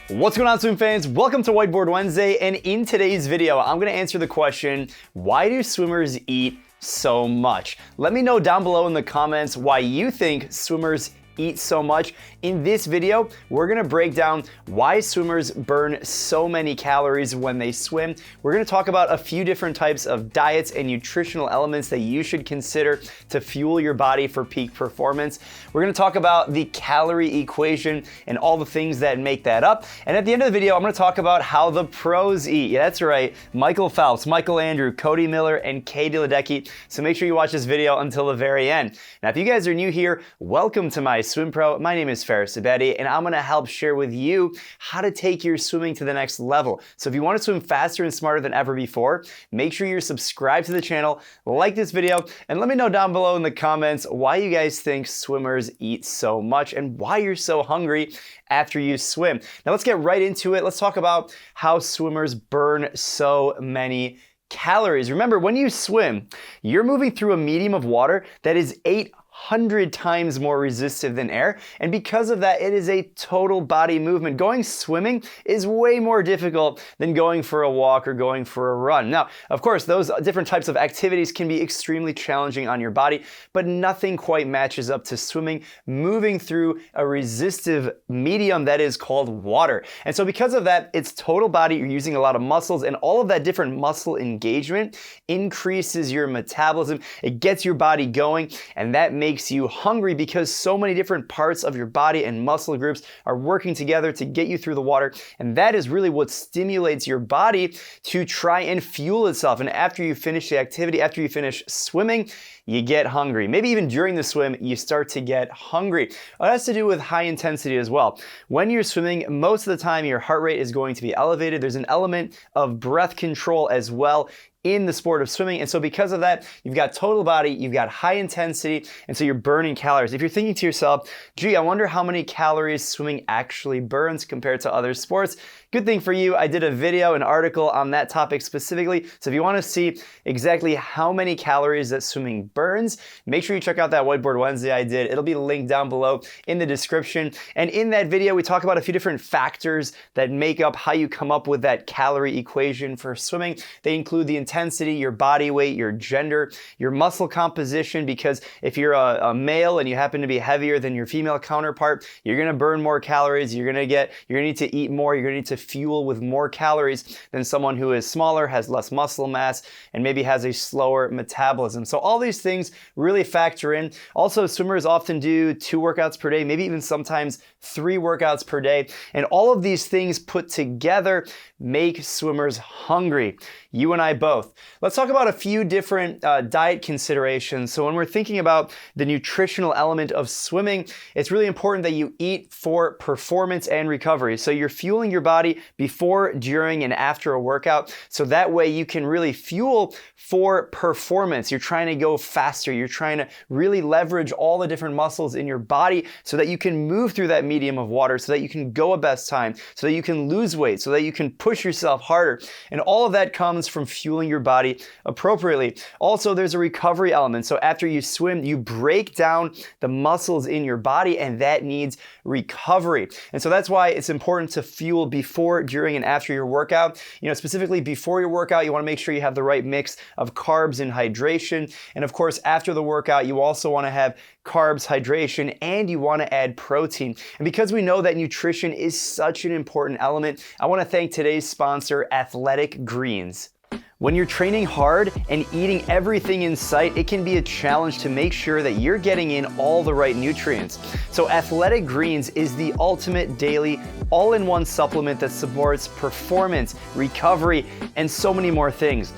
What's going on, swim fans? Welcome to Whiteboard Wednesday, and in today's video, I'm gonna answer the question, why do swimmers eat so much? Let me know down below in the comments why you think swimmers eat so much. In this video, we're gonna break down why swimmers burn so many calories when they swim. We're gonna talk about a few different types of diets and nutritional elements that you should consider to fuel your body for peak performance. We're gonna talk about the calorie equation and all the things that make that up. And at the end of the video, I'm gonna talk about how the pros eat. Yeah, that's right. Michael Phelps, Michael Andrew, Cody Miller, and Katie Ledecky. So make sure you watch this video until the very end. Now, if you guys are new here, welcome to MySwimPro. My name is and I'm gonna help share with you how to take your swimming to the next level. So if you wanna swim faster and smarter than ever before, make sure you're subscribed to the channel, like this video, and let me know down below in the comments why you guys think swimmers eat so much and why you're so hungry after you swim. Now let's get right into it. Let's talk about how swimmers burn so many calories. Remember, when you swim, you're moving through a medium of water that is 800 times more resistive than air, and because of that, it is a total body movement. Going swimming is way more difficult than going for a walk or going for a run. Now, of course, those different types of activities can be extremely challenging on your body, but nothing quite matches up to swimming, moving through a resistive medium that is called water. And so because of that, it's total body, you're using a lot of muscles, and all of that different muscle engagement increases your metabolism. It gets your body going, and that makes you hungry because so many different parts of your body and muscle groups are working together to get you through the water, and that is really what stimulates your body to try and fuel itself. And after you finish the activity, after you finish swimming, you get hungry. Maybe even during the swim, you start to get hungry. It has to do with high intensity as well. When you're swimming, most of the time your heart rate is going to be elevated. There's an element of breath control as well in the sport of swimming. And so because of that, you've got total body, you've got high intensity, and so you're burning calories. If you're thinking to yourself, gee, I wonder how many calories swimming actually burns compared to other sports, good thing for you, I did a video, an article on that topic specifically. So if you want to see exactly how many calories that swimming burns, make sure you check out that Whiteboard Wednesday I did. It'll be linked down below in the description. And in that video, we talk about a few different factors that make up how you come up with that calorie equation for swimming. They include the intensity, your body weight, your gender, your muscle composition, because if you're a male and you happen to be heavier than your female counterpart, you're gonna burn more calories, you're gonna need to eat more, you're gonna need to fuel with more calories than someone who is smaller, has less muscle mass, and maybe has a slower metabolism. So all these things really factor in. Also, swimmers often do 2 workouts per day, maybe even sometimes 3 workouts per day. And all of these things put together make swimmers hungry. You and I both. Let's talk about a few different diet considerations. So when we're thinking about the nutritional element of swimming, it's really important that you eat for performance and recovery. So you're fueling your body before, during, and after a workout. So that way you can really fuel for performance. You're trying to go faster. You're trying to really leverage all the different muscles in your body so that you can move through that medium of water, so that you can go a best time, so that you can lose weight, so that you can push yourself harder. And all of that comes from fueling your body appropriately. Also, there's a recovery element. So after you swim, you break down the muscles in your body, and that needs recovery. And so that's why it's important to fuel before, during, and after your workout. Specifically before your workout, you want to make sure you have the right mix of carbs and hydration. And of course, after the workout, you also want to have carbs, hydration, and you want to add protein. And because we know that nutrition is such an important element, I want to thank today's sponsor, Athletic Greens. When you're training hard and eating everything in sight, it can be a challenge to make sure that you're getting in all the right nutrients. So Athletic Greens is the ultimate daily all-in-one supplement that supports performance, recovery, and so many more things.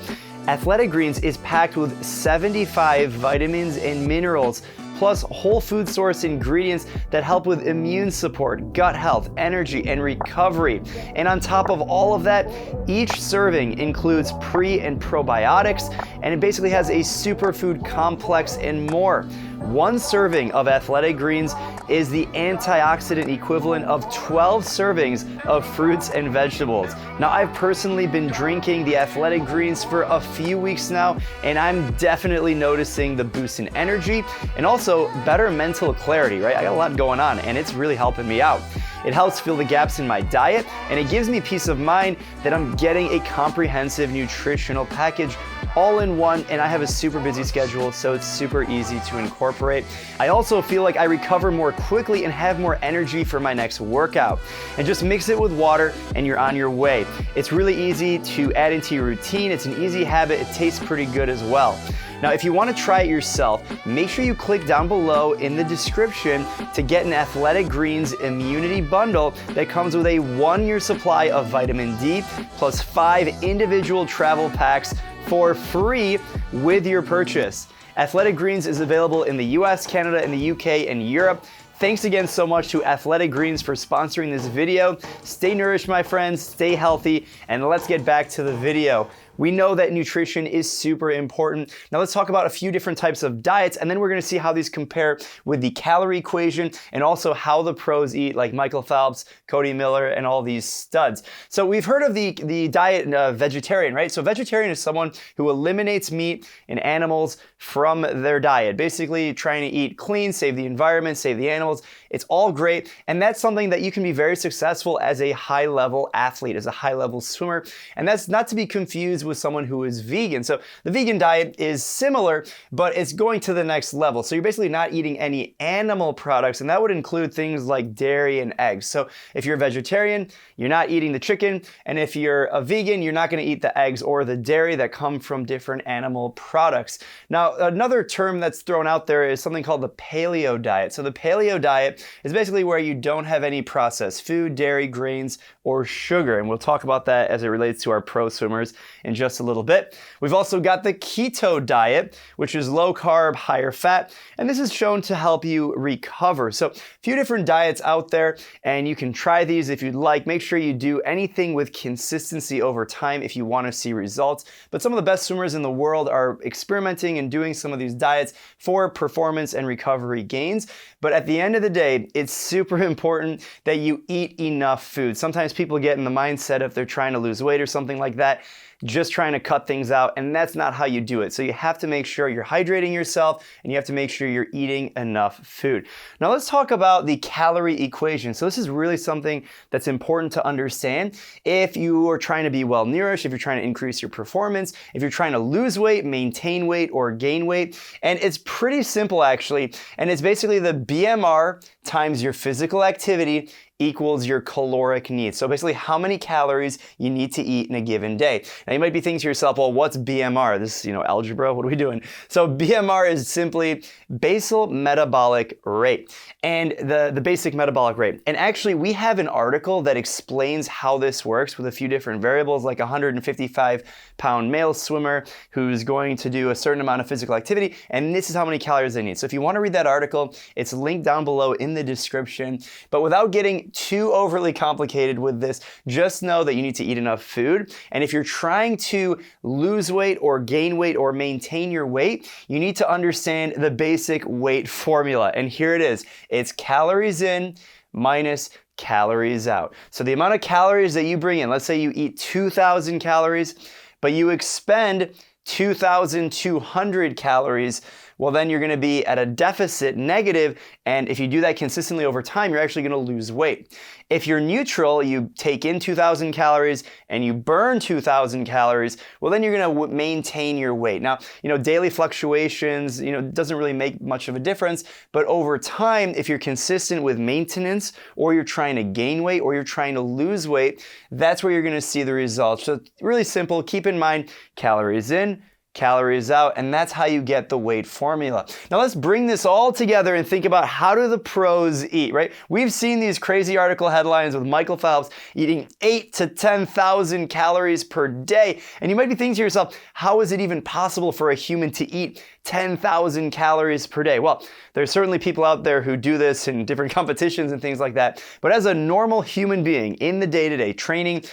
Athletic Greens is packed with 75 vitamins and minerals, plus whole food source ingredients that help with immune support, gut health, energy, and recovery. And on top of all of that, each serving includes pre and probiotics, and it basically has a superfood complex and more. One serving of Athletic Greens is the antioxidant equivalent of 12 servings of fruits and vegetables. Now, I've personally been drinking the Athletic Greens for a few weeks now, and I'm definitely noticing the boost in energy and also also better mental clarity, right? I got a lot going on and it's really helping me out. It helps fill the gaps in my diet, and it gives me peace of mind that I'm getting a comprehensive nutritional package all in one, and I have a super busy schedule, so it's super easy to incorporate. I also feel like I recover more quickly and have more energy for my next workout. And just mix it with water and you're on your way. It's really easy to add into your routine. It's an easy habit. It tastes pretty good as well. Now, if you want to try it yourself, make sure you click down below in the description to get an Athletic Greens Immunity Bundle that comes with a 1-year supply of vitamin D plus 5 individual travel packs for free with your purchase. Athletic Greens is available in the US, Canada, and the UK, and Europe. Thanks again so much to Athletic Greens for sponsoring this video. Stay nourished, my friends, stay healthy, and let's get back to the video. We know that nutrition is super important. Now let's talk about a few different types of diets, and then we're gonna see how these compare with the Calorie Equation and also how the pros eat, like Michael Phelps, Cody Miller, and all these studs. So we've heard of the diet vegetarian, right? So vegetarian is someone who eliminates meat and animals from their diet, basically trying to eat clean, save the environment, save the animals. It's all great, and that's something that you can be very successful as a high-level athlete, as a high-level swimmer, and that's not to be confused with someone who is vegan. So the vegan diet is similar, but it's going to the next level. So you're basically not eating any animal products, and that would include things like dairy and eggs. So if you're a vegetarian, you're not eating the chicken, and if you're a vegan, you're not gonna eat the eggs or the dairy that come from different animal products. Now, another term that's thrown out there is something called the paleo diet. So the paleo diet is basically where you don't have any processed food, dairy, grains, or sugar, and we'll talk about that as it relates to our pro swimmers in just a little bit. We've also got the keto diet, which is low carb, higher fat, and this is shown to help you recover. So a few different diets out there, and you can try these if you'd like. Make sure you do anything with consistency over time if you want to see results. But some of the best swimmers in the world are experimenting and doing some of these diets for performance and recovery gains. But at the end of the day, it's super important that you eat enough food. Sometimes people get in the mindset if they're trying to lose weight or something like that, just trying to cut things out, and that's not how you do it. So you have to make sure you're hydrating yourself, and you have to make sure you're eating enough food. Now let's talk about the calorie equation. So this is really something that's important to understand if you are trying to be well nourished, if you're trying to increase your performance, if you're trying to lose weight, maintain weight, or gain weight. And it's pretty simple actually, and it's basically the BMR times your physical activity equals your caloric needs. So basically how many calories you need to eat in a given day. Now you might be thinking to yourself, well, what's BMR? This is, algebra, what are we doing? So BMR is simply basal metabolic rate, and the basic metabolic rate. And actually we have an article that explains how this works with a few different variables, like a 155-pound male swimmer who's going to do a certain amount of physical activity, and this is how many calories they need. So if you want to read that article, it's linked down below in the description. But without getting too overly complicated with this, just know that you need to eat enough food. And if you're trying to lose weight or gain weight or maintain your weight, you need to understand the basic weight formula. And here it is. It's calories in minus calories out. So the amount of calories that you bring in, let's say you eat 2,000 calories, but you expend 2,200 calories, well then you're gonna be at a deficit negative, and if you do that consistently over time, you're actually gonna lose weight. If you're neutral, you take in 2,000 calories and you burn 2,000 calories, well then you're gonna maintain your weight. Now, daily fluctuations, doesn't really make much of a difference, but over time, if you're consistent with maintenance, or you're trying to gain weight, or you're trying to lose weight, that's where you're gonna see the results. So really simple, keep in mind, calories in, calories out, and that's how you get the weight formula. Now let's bring this all together and think about how do the pros eat, right? We've seen these crazy article headlines with Michael Phelps eating 8,000 to 10,000 calories per day. And you might be thinking to yourself, how is it even possible for a human to eat 10,000 calories per day? Well, there's certainly people out there who do this in different competitions and things like that. But as a normal human being in the day-to-day training,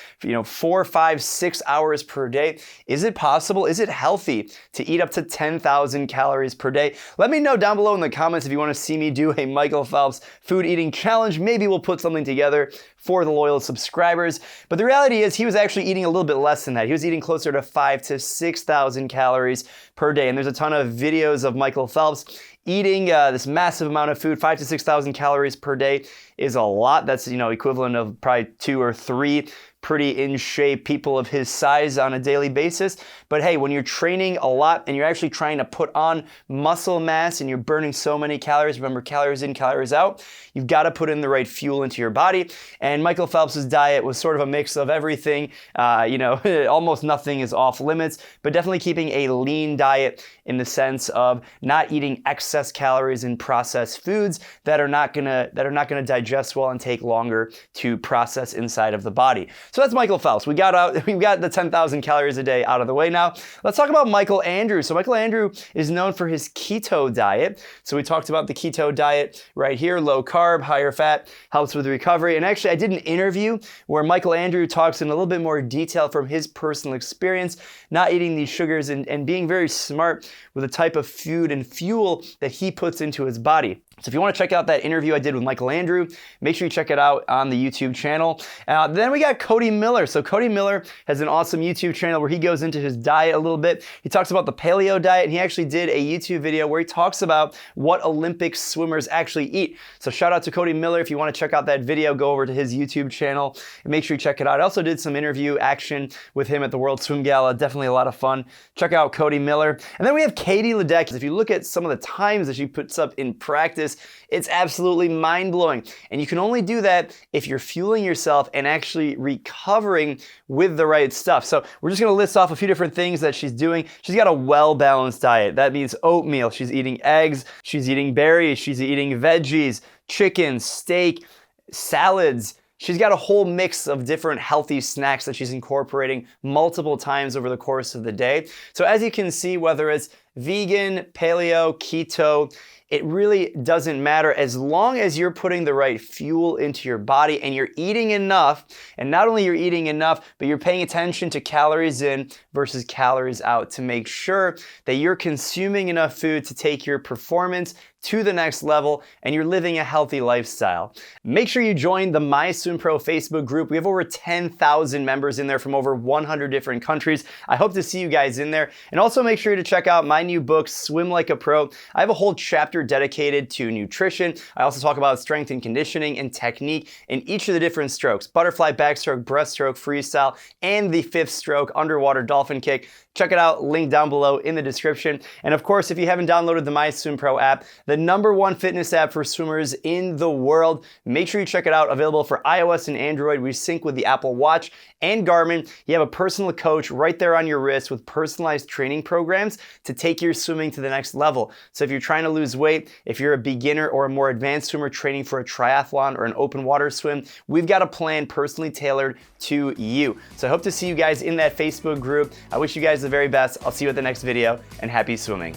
4, 5, 6 hours per day, is it possible? Is it healthy to eat up to 10,000 calories per day? Let me know down below in the comments if you want to see me do a Michael Phelps food eating challenge. Maybe we'll put something together for the loyal subscribers. But the reality is he was actually eating a little bit less than that. He was eating closer to 5,000 to 6,000 calories per day. And there's a ton of videos of Michael Phelps eating this massive amount of food, 5,000 to 6,000 calories per day is a lot. That's, equivalent of probably 2 or 3 pretty in shape people of his size on a daily basis. But hey, when you're training a lot and you're actually trying to put on muscle mass and you're burning so many calories, remember calories in, calories out, you've got to put in the right fuel into your body. And Michael Phelps's diet was sort of a mix of everything. Almost nothing is off limits, but definitely keeping a lean diet in the sense of not eating excess calories in processed foods that are not gonna digest well and take longer to process inside of the body. So that's Michael Phelps. We've got the 10,000 calories a day out of the way now. Let's talk about Michael Andrew. So Michael Andrew is known for his keto diet. So we talked about the keto diet right here, low carb, higher fat, helps with recovery. And actually I did an interview where Michael Andrew talks in a little bit more detail from his personal experience, not eating these sugars and being very smart with the type of food and fuel that he puts into his body. So if you want to check out that interview I did with Michael Andrew, make sure you check it out on the YouTube channel. Then we got Cody Miller. So Cody Miller has an awesome YouTube channel where he goes into his diet a little bit. He talks about the paleo diet, and he actually did a YouTube video where he talks about what Olympic swimmers actually eat. So shout out to Cody Miller. If you want to check out that video, go over to his YouTube channel and make sure you check it out. I also did some interview action with him at the World Swim Gala. Definitely a lot of fun. Check out Cody Miller. And then we have Katie Ledecky. If you look at some of the times that she puts up in practice, it's absolutely mind-blowing. And you can only do that if you're fueling yourself and actually recovering with the right stuff. So we're just gonna list off a few different things that she's doing. She's got a well-balanced diet. That means oatmeal, she's eating eggs, she's eating berries, she's eating veggies, chicken, steak, salads. She's got a whole mix of different healthy snacks that she's incorporating multiple times over the course of the day. So as you can see, whether it's vegan, paleo, keto, it really doesn't matter as long as you're putting the right fuel into your body and you're eating enough. And not only you're eating enough, but you're paying attention to calories in versus calories out to make sure that you're consuming enough food to take your performance to the next level and you're living a healthy lifestyle. Make sure you join the MySwimPro Facebook group. We have over 10,000 members in there from over 100 different countries. I hope to see you guys in there. And also make sure to check out my new book, Swim Like a Pro. I have a whole chapter dedicated to nutrition. I also talk about strength and conditioning and technique in each of the different strokes: butterfly, backstroke, breaststroke, freestyle, and the 5th stroke, underwater dolphin kick. Check it out, link down below in the description. And of course, if you haven't downloaded the MySwimPro app, the #1 fitness app for swimmers in the world, make sure you check it out. Available for iOS and Android. We sync with the Apple Watch and Garmin. You have a personal coach right there on your wrist with personalized training programs to take your swimming to the next level. So if you're trying to lose weight, if you're a beginner or a more advanced swimmer training for a triathlon or an open water swim, we've got a plan personally tailored to you. So I hope to see you guys in that Facebook group. I wish you guys the very best. I'll see you at the next video, and happy swimming.